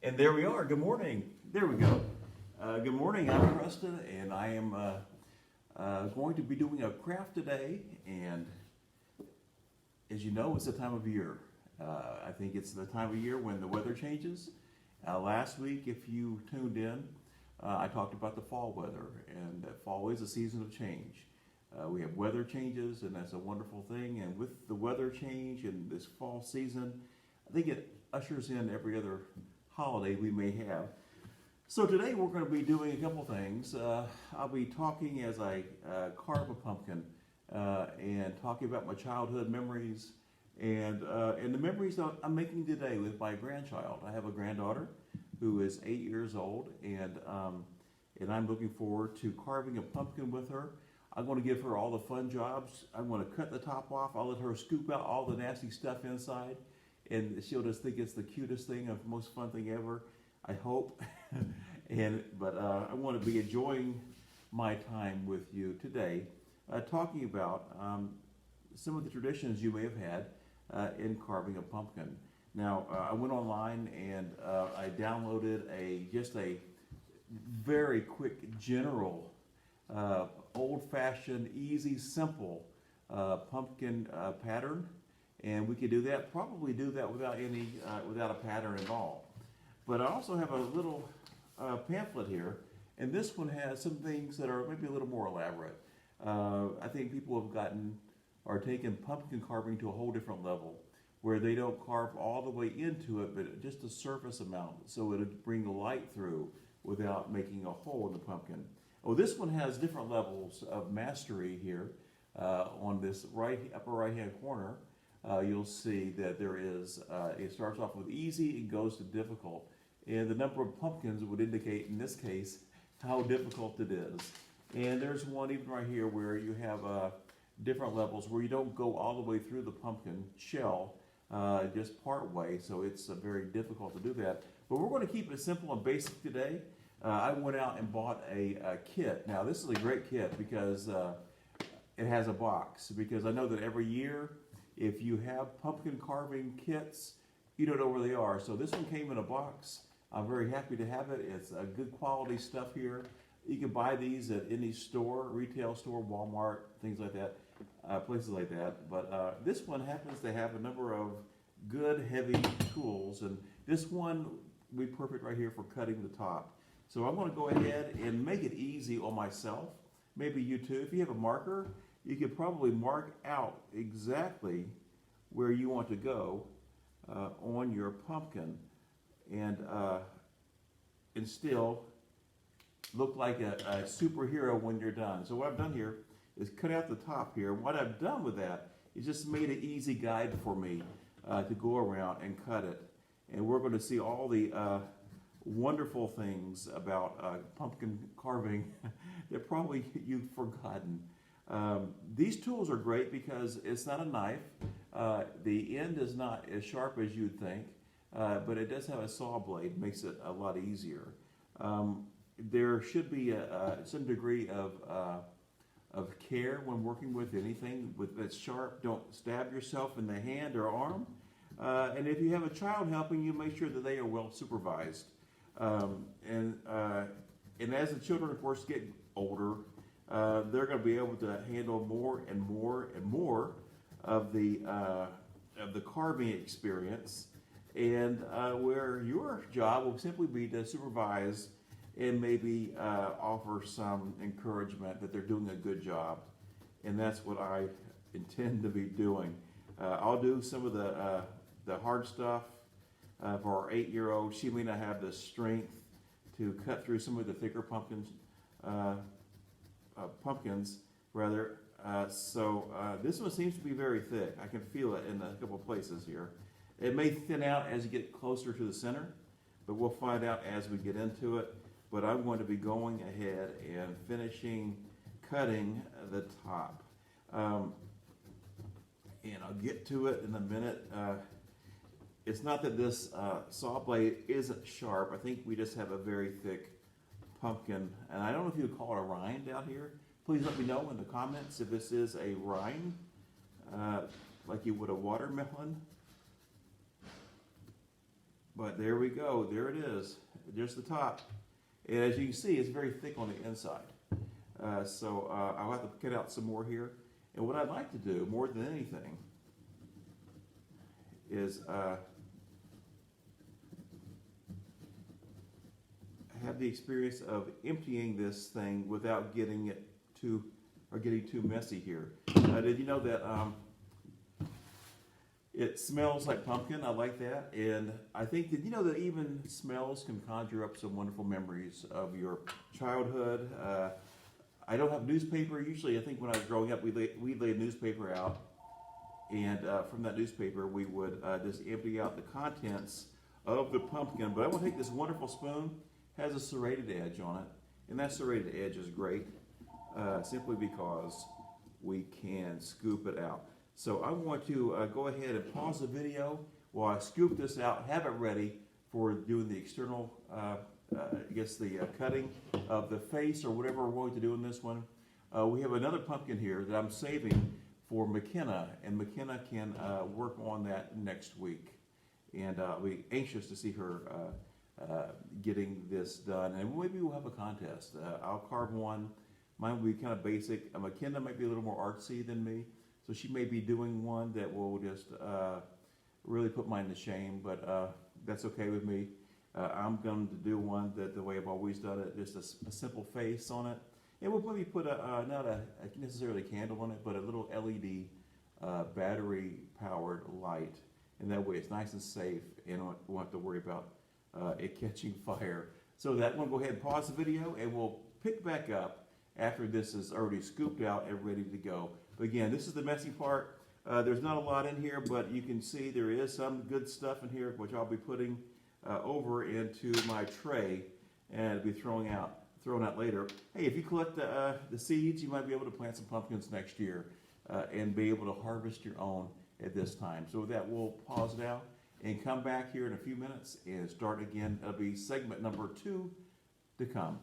And there we are. Good morning. There we go. Good morning. I'm Preston, and I am going to be doing a craft today. And as you know, it's the time of year. I think it's the time of year when the weather changes. Last week, if you tuned in, I talked about the fall weather, and that fall is a season of change. We have weather changes, and that's a wonderful thing. And with the weather change and this fall season, I think it ushers in every other holiday we may have. So today we're going to be doing a couple things. I'll be talking as I carve a pumpkin and talking about my childhood memories and the memories that I'm making today with my grandchild. I have a granddaughter who is 8 years old, and I'm looking forward to carving a pumpkin with her. I'm going to give her all the fun jobs. I'm going to cut the top off. I'll let her scoop out all the nasty stuff inside, and she'll just think it's the cutest thing, the most fun thing ever, I hope. But I want to be enjoying my time with you today, talking about some of the traditions you may have had in carving a pumpkin. Now, I went online and I downloaded just a very quick, general, old-fashioned, easy, simple pumpkin pattern. And we could probably do that without a pattern at all. But I also have a little pamphlet here, and this one has some things that are maybe a little more elaborate. I think people are taking pumpkin carving to a whole different level, where they don't carve all the way into it, but just a surface amount, so it'll bring the light through without making a hole in the pumpkin. Oh, this one has different levels of mastery here. On this upper right-hand corner, you'll see that there is, it starts off with easy and goes to difficult. And the number of pumpkins would indicate, in this case, how difficult it is. And there's one even right here where you have different levels where you don't go all the way through the pumpkin shell, just part way, so it's very difficult to do that. But we're going to keep it simple and basic today. I went out and bought a kit. Now, this is a great kit because it has a box, because I know that every year, if you have pumpkin carving kits, you don't know where they are. So this one came in a box. I'm very happy to have it. It's a good quality stuff here. You can buy these at any store, retail store, Walmart, things like that, places like that. But this one happens to have a number of good, heavy tools. And this one will be perfect right here for cutting the top. So I'm going to go ahead and make it easy on myself. Maybe you too. If you have a marker, you could probably mark out exactly where you want to go on your pumpkin and still look like a superhero when you're done. So what I've done here is cut out the top here. What I've done with that is just made an easy guide for me to go around and cut it. And we're going to see all the wonderful things about pumpkin carving that probably you've forgotten. These tools are great because it's not a knife. The end is not as sharp as you'd think, but it does have a saw blade, makes it a lot easier. There should be some degree of care when working with anything that's sharp. Don't stab yourself in the hand or arm. And if you have a child helping you, make sure that they are well supervised. And as the children, of course, get older, they're going to be able to handle more and more and more of the carving experience, and where your job will simply be to supervise and maybe offer some encouragement that they're doing a good job, and that's what I intend to be doing. I'll do some of the hard stuff for our 8-year-old. She may not have the strength to cut through some of the thicker pumpkins. So this one seems to be very thick. I can feel it in a couple of places here. It may thin out as you get closer to the center, but we'll find out as we get into it. But I'm going to be going ahead and finishing cutting the top. And I'll get to it in a minute. It's not that this saw blade isn't sharp. I think we just have a very thick pumpkin. And I don't know if you would call it a rind out here. Please let me know in the comments if this is a rind, like you would a watermelon. But there we go. There it is. Just the top. And as you can see, it's very thick on the inside. So I'll have to cut out some more here. And what I'd like to do, more than anything, is have the experience of emptying this thing without getting it too messy here. Did you know that it smells like pumpkin? I like that. And I think that, you know, that even smells can conjure up some wonderful memories of your childhood. I don't have newspaper. Usually, I think when I was growing up, we'd lay a newspaper out. And from that newspaper, we would just empty out the contents of the pumpkin. But I want to take this wonderful spoon. Has a serrated edge on it. And that serrated edge is great simply because we can scoop it out. So I want to go ahead and pause the video while I scoop this out, have it ready for doing the external, cutting of the face or whatever we're going to do in this one. We have another pumpkin here that I'm saving for McKenna, and McKenna can work on that next week. And I'll be anxious to see her getting this done. And maybe we'll have a contest. I'll carve one. Mine will be kind of basic. McKenna might be a little more artsy than me. So she may be doing one that will just really put mine to shame, but that's okay with me. I'm going to do one that the way I've always done it, just a simple face on it. And we'll maybe put not a necessarily candle on it, but a little LED battery-powered light. And that way it's nice and safe and won't have to worry about it catching fire. So that one, go ahead and pause the video and we'll pick back up after this is already scooped out and ready to go. But again, this is the messy part. There's not a lot in here, but you can see there is some good stuff in here, which I'll be putting over into my tray and be thrown out later. Hey, if you collect the seeds, you might be able to plant some pumpkins next year and be able to harvest your own at this time. So with that, we'll pause now and come back here in a few minutes and start again. It'll be segment number 2 to come.